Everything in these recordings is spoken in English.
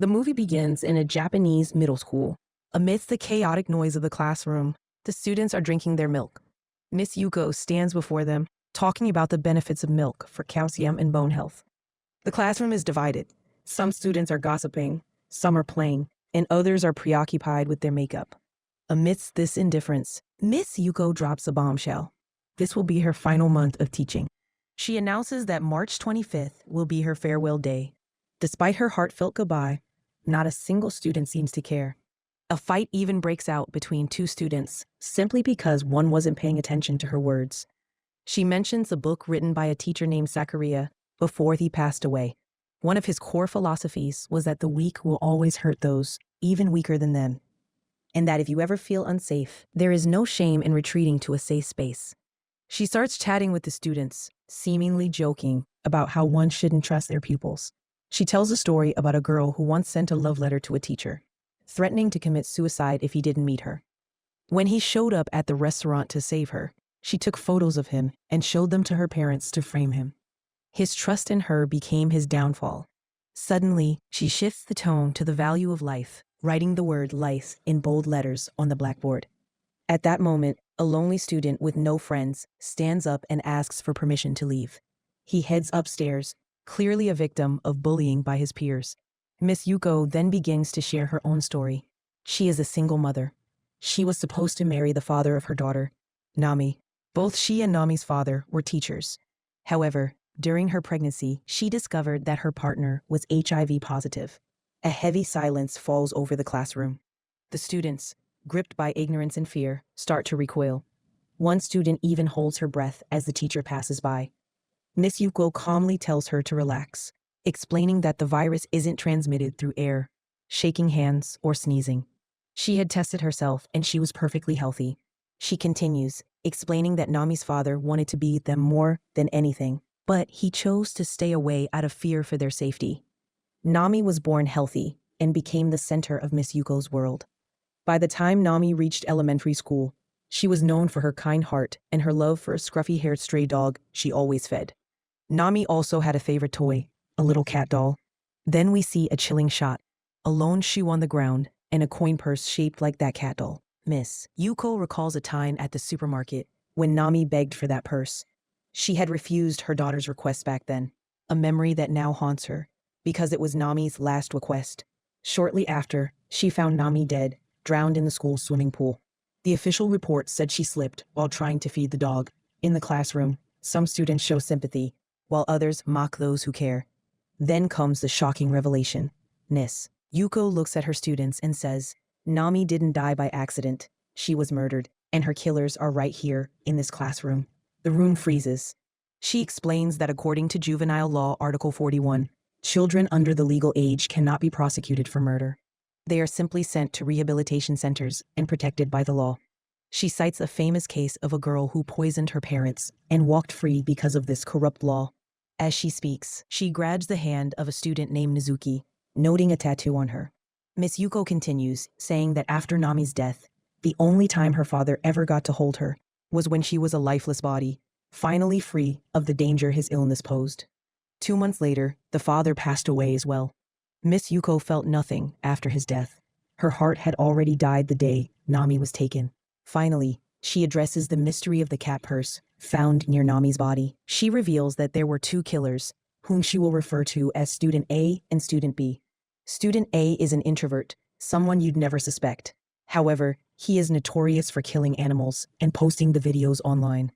The movie begins in a Japanese middle school. Amidst the chaotic noise of the classroom, the students are drinking their milk. Miss Yuko stands before them, talking about the benefits of milk for calcium and bone health. The classroom is divided. Some students are gossiping, some are playing, and others are preoccupied with their makeup. Amidst this indifference, Miss Yuko drops a bombshell. This will be her final month of teaching. She announces that March 25th will be her farewell day. Despite her heartfelt goodbye, not a single student seems to care. A fight even breaks out between two students, simply because one wasn't paying attention to her words. She mentions a book written by a teacher named Zachariah before he passed away. One of his core philosophies was that the weak will always hurt those even weaker than them, and that if you ever feel unsafe, there is no shame in retreating to a safe space. She starts chatting with the students, seemingly joking about how one shouldn't trust their pupils. She tells a story about a girl who once sent a love letter to a teacher, threatening to commit suicide if he didn't meet her. When he showed up at the restaurant to save her, she took photos of him and showed them to her parents to frame him. His trust in her became his downfall. Suddenly, she shifts the tone to the value of life, writing the word life in bold letters on the blackboard. At that moment, a lonely student with no friends stands up and asks for permission to leave. He heads upstairs, clearly a victim of bullying by his peers. Miss Yuko then begins to share her own story. She is a single mother. She was supposed to marry the father of her daughter, Nami. Both she and Nami's father were teachers. However, during her pregnancy, she discovered that her partner was HIV positive. A heavy silence falls over the classroom. The students, gripped by ignorance and fear, start to recoil. One student even holds her breath as the teacher passes by. Miss Yuko calmly tells her to relax, explaining that the virus isn't transmitted through air, shaking hands, or sneezing. She had tested herself and she was perfectly healthy. She continues, explaining that Nami's father wanted to be with them more than anything, but he chose to stay away out of fear for their safety. Nami was born healthy and became the center of Miss Yuko's world. By the time Nami reached elementary school, she was known for her kind heart and her love for a scruffy-haired stray dog she always fed. Nami also had a favorite toy, a little cat doll. Then we see a chilling shot, a lone shoe on the ground, and a coin purse shaped like that cat doll. Miss Yuko recalls a time at the supermarket when Nami begged for that purse. She had refused her daughter's request back then, a memory that now haunts her, because it was Nami's last request. Shortly after, she found Nami dead, drowned in the school swimming pool. The official report said she slipped while trying to feed the dog. In the classroom, some students show sympathy, while others mock those who care. Then comes the shocking revelation. Miss Yuko looks at her students and says, Nami didn't die by accident. She was murdered, and her killers are right here in this classroom. The room freezes. She explains that according to Juvenile Law Article 41, children under the legal age cannot be prosecuted for murder. They are simply sent to rehabilitation centers and protected by the law. She cites a famous case of a girl who poisoned her parents and walked free because of this corrupt law. As she speaks, she grabs the hand of a student named Nizuki, noting a tattoo on her. Miss Yuko continues, saying that after Nami's death, the only time her father ever got to hold her was when she was a lifeless body, finally free of the danger his illness posed. 2 months later, the father passed away as well. Miss Yuko felt nothing after his death. Her heart had already died the day Nami was taken. Finally, she addresses the mystery of the cat purse found near Nami's body. She reveals that there were 2 killers, whom she will refer to as Student A and Student B. Student A is an introvert, someone you'd never suspect. However, he is notorious for killing animals and posting the videos online.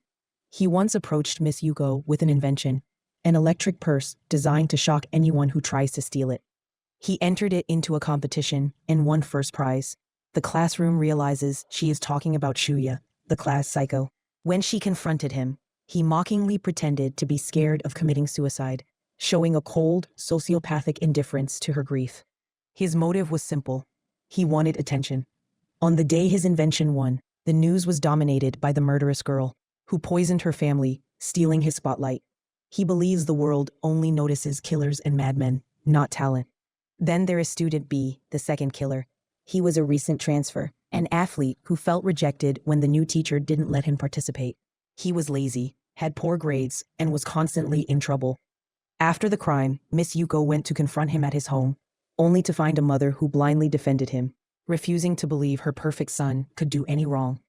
He once approached Miss Yuko with an invention, an electric purse designed to shock anyone who tries to steal it. He entered it into a competition and won first prize. The classroom realizes she is talking about Shuya, the class psycho. When she confronted him, he mockingly pretended to be scared of committing suicide, showing a cold, sociopathic indifference to her grief. His motive was simple. He wanted attention. On the day his invention won, the news was dominated by the murderous girl, who poisoned her family, stealing his spotlight. He believes the world only notices killers and madmen, not talent. Then there is Student B, the second killer. He was a recent transfer, an athlete who felt rejected when the new teacher didn't let him participate. He was lazy, had poor grades, and was constantly in trouble. After the crime, Miss Yuko went to confront him at his home. only to find a mother who blindly defended him, refusing to believe her perfect son could do any wrong.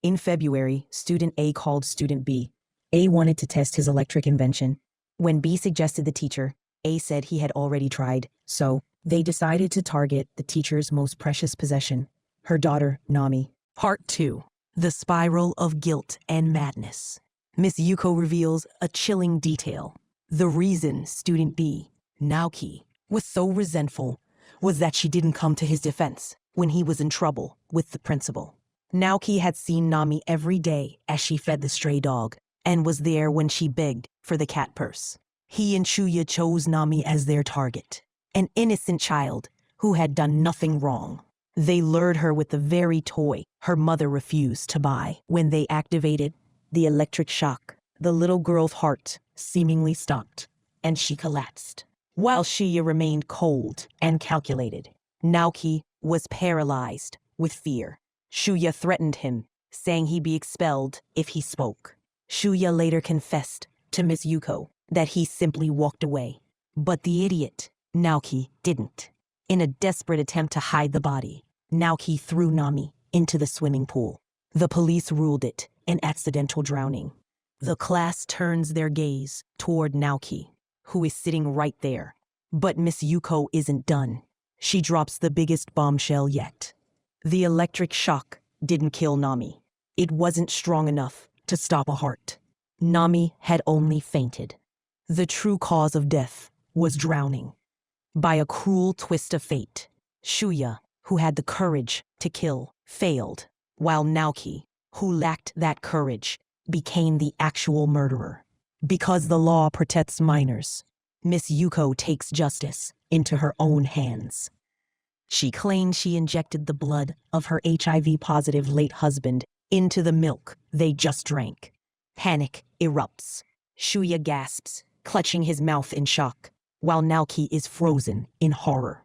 In February, student A called student B. A wanted to test his electric invention. When B suggested the teacher, A said he had already tried, so they decided to target the teacher's most precious possession, her daughter, Nami. Part 2. The Spiral of Guilt and Madness. Miss Yuko reveals a chilling detail. The reason student B, Naoki, was so resentful was that she didn't come to his defense when he was in trouble with the principal. Naoki had seen Nami every day as she fed the stray dog and was there when she begged for the cat purse. He and Shuya chose Nami as their target, an innocent child who had done nothing wrong. They lured her with the very toy her mother refused to buy. When they activated the electric shock, the little girl's heart seemingly stopped, and she collapsed. While Shuya remained cold and calculated, Naoki was paralyzed with fear. Shuya threatened him, saying he'd be expelled if he spoke. Shuya later confessed to Miss Yuko that he simply walked away. But the idiot, Naoki, didn't. In a desperate attempt to hide the body, Naoki threw Nami into the swimming pool. The police ruled it an accidental drowning. The class turns their gaze toward Naoki, who is sitting right there. But Miss Yuko isn't done. She drops the biggest bombshell yet. The electric shock didn't kill Nami. It wasn't strong enough to stop a heart. Nami had only fainted. The true cause of death was drowning. By a cruel twist of fate, Shuya, who had the courage to kill, failed, while Naoki, who lacked that courage, became the actual murderer. Because the law protects minors, Miss Yuko takes justice into her own hands. She claims she injected the blood of her HIV-positive late husband into the milk they just drank. Panic erupts. Shuya gasps, clutching his mouth in shock, while Naoki is frozen in horror.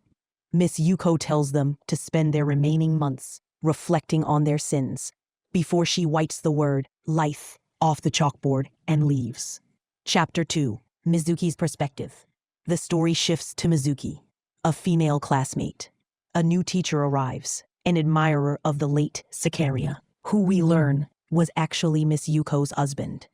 Miss Yuko tells them to spend their remaining months reflecting on their sins before she wipes the word life off the chalkboard and leaves. Chapter 2. Mizuki's Perspective. The story shifts to Mizuki, a female classmate. A new teacher arrives, an admirer of the late Sakaria, who we learn was actually Miss Yuko's husband.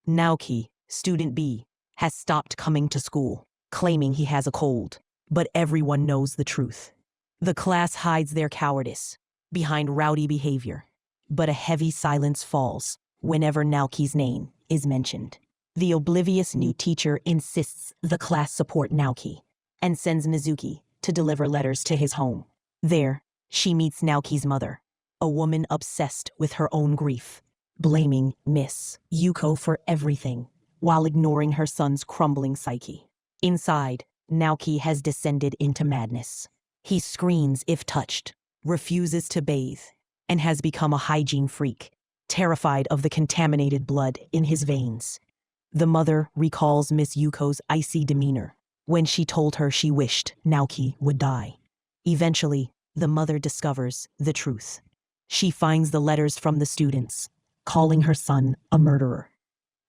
Naoki, student B, has stopped coming to school, claiming he has a cold, but everyone knows the truth. The class hides their cowardice behind rowdy behavior, but a heavy silence falls whenever Naoki's name is mentioned. The oblivious new teacher insists the class support Naoki and sends Mizuki to deliver letters to his home. There, she meets Naoki's mother, a woman obsessed with her own grief, blaming Miss Yuko for everything while ignoring her son's crumbling psyche. Inside, Naoki has descended into madness. He screams if touched, refuses to bathe, and has become a hygiene freak, terrified of the contaminated blood in his veins. The mother recalls Miss Yuko's icy demeanor when she told her she wished Naoki would die. Eventually, the mother discovers the truth. She finds the letters from the students, calling her son a murderer.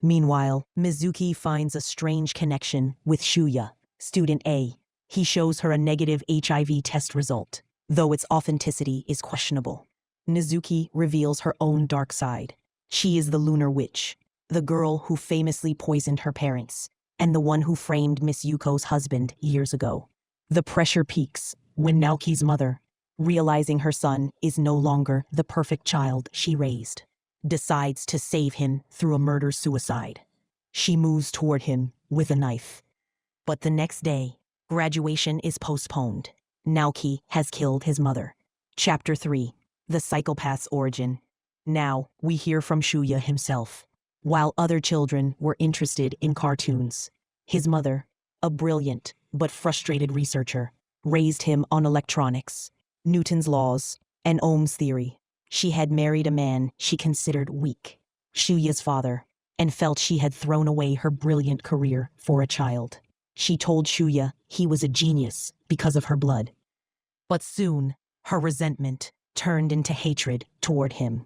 Meanwhile, Mizuki finds a strange connection with Shuya, student A. He shows her a negative HIV test result, though its authenticity is questionable. Mizuki reveals her own dark side. She is the lunar witch, the girl who famously poisoned her parents, and the one who framed Miss Yuko's husband years ago. The pressure peaks when Naoki's mother, realizing her son is no longer the perfect child she raised, decides to save him through a murder-suicide. She moves toward him with a knife. But the next day, graduation is postponed. Naoki has killed his mother. Chapter 3. The Psychopath's Origin. Now, we hear from Shuya himself. While other children were interested in cartoons, his mother, a brilliant but frustrated researcher, raised him on electronics, Newton's laws, and Ohm's theory. She had married a man she considered weak, Shuya's father, and felt she had thrown away her brilliant career for a child. She told Shuya he was a genius because of her blood. But soon, her resentment turned into hatred toward him.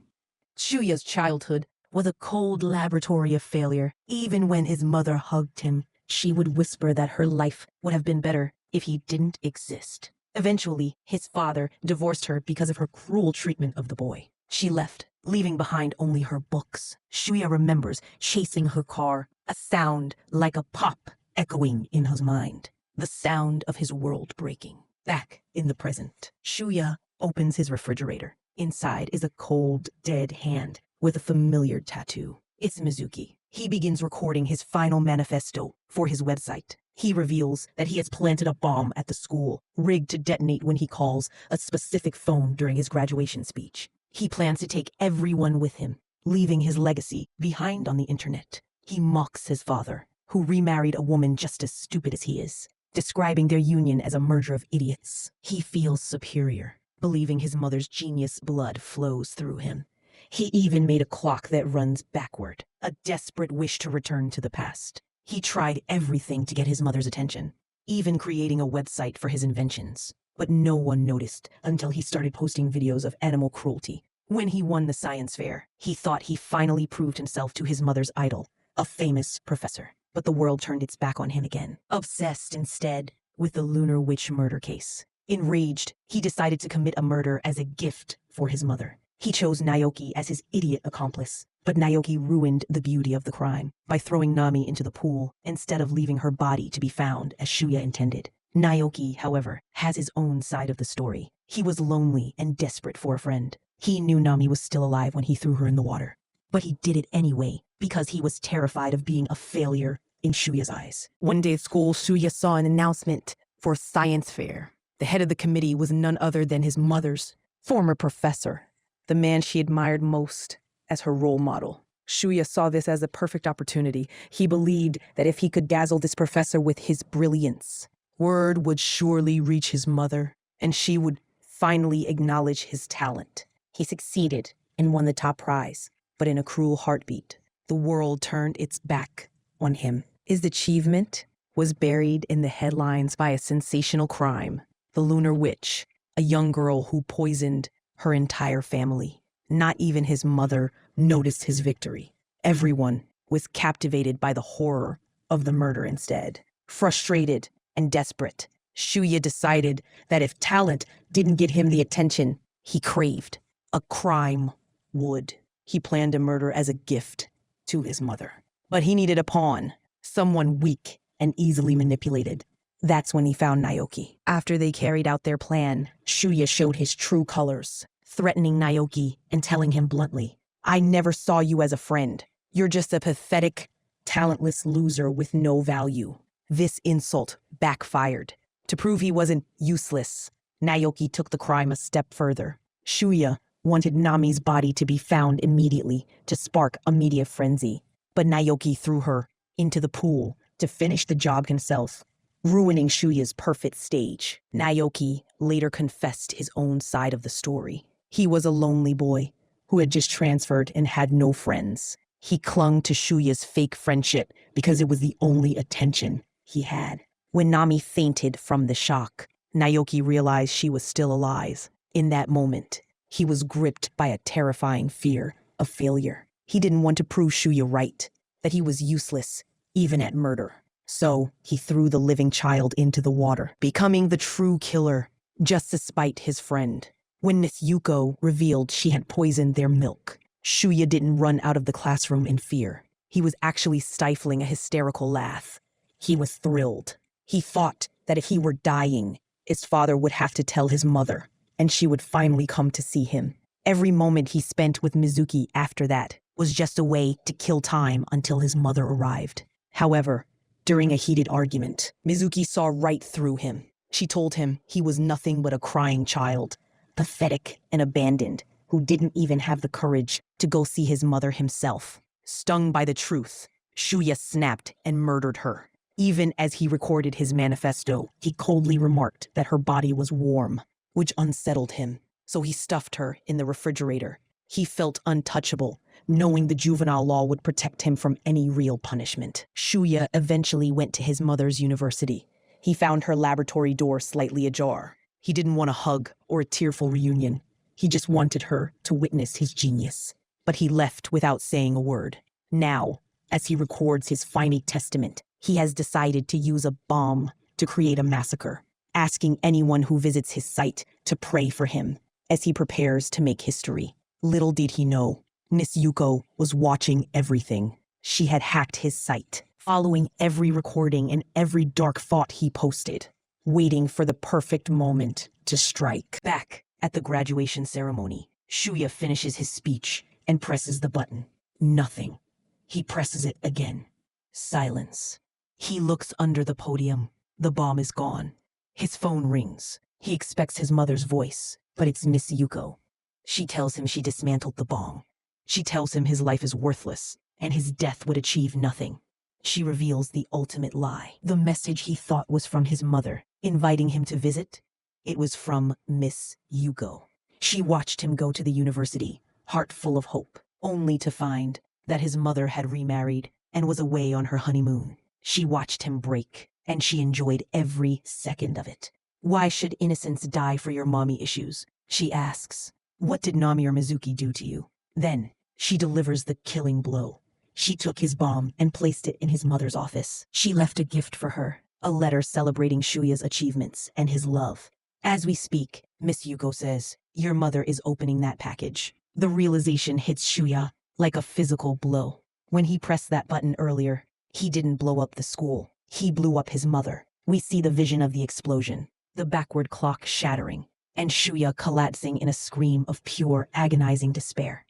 Shuya's childhood was a cold laboratory of failure. Even when his mother hugged him, she would whisper that her life would have been better if he didn't exist. Eventually, his father divorced her because of her cruel treatment of the boy. She left, leaving behind only her books. Shuya remembers chasing her car, a sound like a pop echoing in his mind. The sound of his world breaking. Back in the present, Shuya opens his refrigerator. Inside is a cold, dead hand with a familiar tattoo. It's Mizuki. He begins recording his final manifesto for his website. He reveals that he has planted a bomb at the school, rigged to detonate when he calls a specific phone during his graduation speech. He plans to take everyone with him, leaving his legacy behind on the internet. He mocks his father, who remarried a woman just as stupid as he is, describing their union as a merger of idiots. He feels superior, believing his mother's genius blood flows through him. He even made a clock that runs backward, a desperate wish to return to the past. He tried everything to get his mother's attention, even creating a website for his inventions. But no one noticed until he started posting videos of animal cruelty. When he won the science fair, he thought he finally proved himself to his mother's idol, a famous professor. But the world turned its back on him again, obsessed instead with the Lunar Witch murder case. Enraged, he decided to commit a murder as a gift for his mother. He chose Naoki as his idiot accomplice, but Naoki ruined the beauty of the crime by throwing Nami into the pool instead of leaving her body to be found as Shuya intended. Naoki, however, has his own side of the story. He was lonely and desperate for a friend. He knew Nami was still alive when he threw her in the water, but he did it anyway because he was terrified of being a failure in Shuya's eyes. One day at school, Shuya saw an announcement for a science fair. The head of the committee was none other than his mother's former professor, the man she admired most as her role model. Shuya saw this as a perfect opportunity. He believed that if he could dazzle this professor with his brilliance, word would surely reach his mother, and she would finally acknowledge his talent. He succeeded and won the top prize, but in a cruel heartbeat, the world turned its back on him. His achievement was buried in the headlines by a sensational crime, the Lunar Witch, a young girl who poisoned her entire family. Not even his mother noticed his victory. Everyone was captivated by the horror of the murder instead. Frustrated and desperate, Shuya decided that if talent didn't get him the attention he craved, a crime would. He planned a murder as a gift to his mother. But he needed a pawn, someone weak and easily manipulated. That's when he found Naoki. After they carried out their plan, Shuya showed his true colors, threatening Naoki and telling him bluntly, "I never saw you as a friend. You're just a pathetic, talentless loser with no value." This insult backfired. To prove he wasn't useless, Naoki took the crime a step further. Shuya wanted Nami's body to be found immediately to spark a media frenzy, but Naoki threw her into the pool to finish the job himself, ruining Shuya's perfect stage. Naoki later confessed his own side of the story. He was a lonely boy who had just transferred and had no friends. He clung to Shuya's fake friendship because it was the only attention he had. When Nami fainted from the shock, Naoki realized she was still alive. In that moment, he was gripped by a terrifying fear of failure. He didn't want to prove Shuya right, that he was useless, even at murder. So he threw the living child into the water, becoming the true killer, just to spite his friend. When Miss Yuko revealed she had poisoned their milk, Shuya didn't run out of the classroom in fear. He was actually stifling a hysterical laugh. He was thrilled. He thought that if he were dying, his father would have to tell his mother, and she would finally come to see him. Every moment he spent with Mizuki after that was just a way to kill time until his mother arrived. However, during a heated argument, Mizuki saw right through him. She told him he was nothing but a crying child, pathetic and abandoned, who didn't even have the courage to go see his mother himself. Stung by the truth, Shuya snapped and murdered her. Even as he recorded his manifesto, he coldly remarked that her body was warm, which unsettled him, so he stuffed her in the refrigerator. He felt untouchable, knowing the juvenile law would protect him from any real punishment. Shuya eventually went to his mother's university. He found her laboratory door slightly ajar. He didn't want a hug or a tearful reunion. He just wanted her to witness his genius. But he left without saying a word. Now, as he records his final testament, he has decided to use a bomb to create a massacre, asking anyone who visits his site to pray for him as he prepares to make history. Little did he know, Miss Yuko was watching everything. She had hacked his site, following every recording and every dark thought he posted, waiting for the perfect moment to strike. Back at the graduation ceremony, Shuya finishes his speech and presses the button. Nothing. He presses it again. Silence. He looks under the podium. The bomb is gone. His phone rings. He expects his mother's voice, but it's Miss Yuko. She tells him she dismantled the bomb. She tells him his life is worthless and his death would achieve nothing. She reveals the ultimate lie. The message he thought was from his mother, inviting him to visit, it was from Miss Yuko. She watched him go to the university, heart full of hope, only to find that his mother had remarried and was away on her honeymoon. She watched him break, and she enjoyed every second of it. Why should innocence die for your mommy issues? She asks. What did Nami or Mizuki do to you? Then, she delivers the killing blow. She took his bomb and placed it in his mother's office. She left a gift for her, a letter celebrating Shuya's achievements and his love. As we speak, Miss Yuko says, your mother is opening that package. The realization hits Shuya like a physical blow. When he pressed that button earlier, he didn't blow up the school. He blew up his mother. We see the vision of the explosion, the backward clock shattering, and Shuya collapsing in a scream of pure, agonizing despair.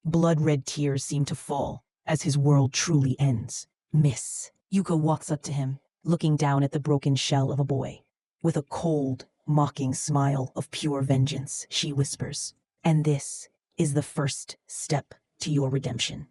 Blood-red tears seem to fall as his world truly ends. Miss Yuko walks up to him, looking down at the broken shell of a boy. With a cold, mocking smile of pure vengeance, she whispers, and this is the first step to your redemption.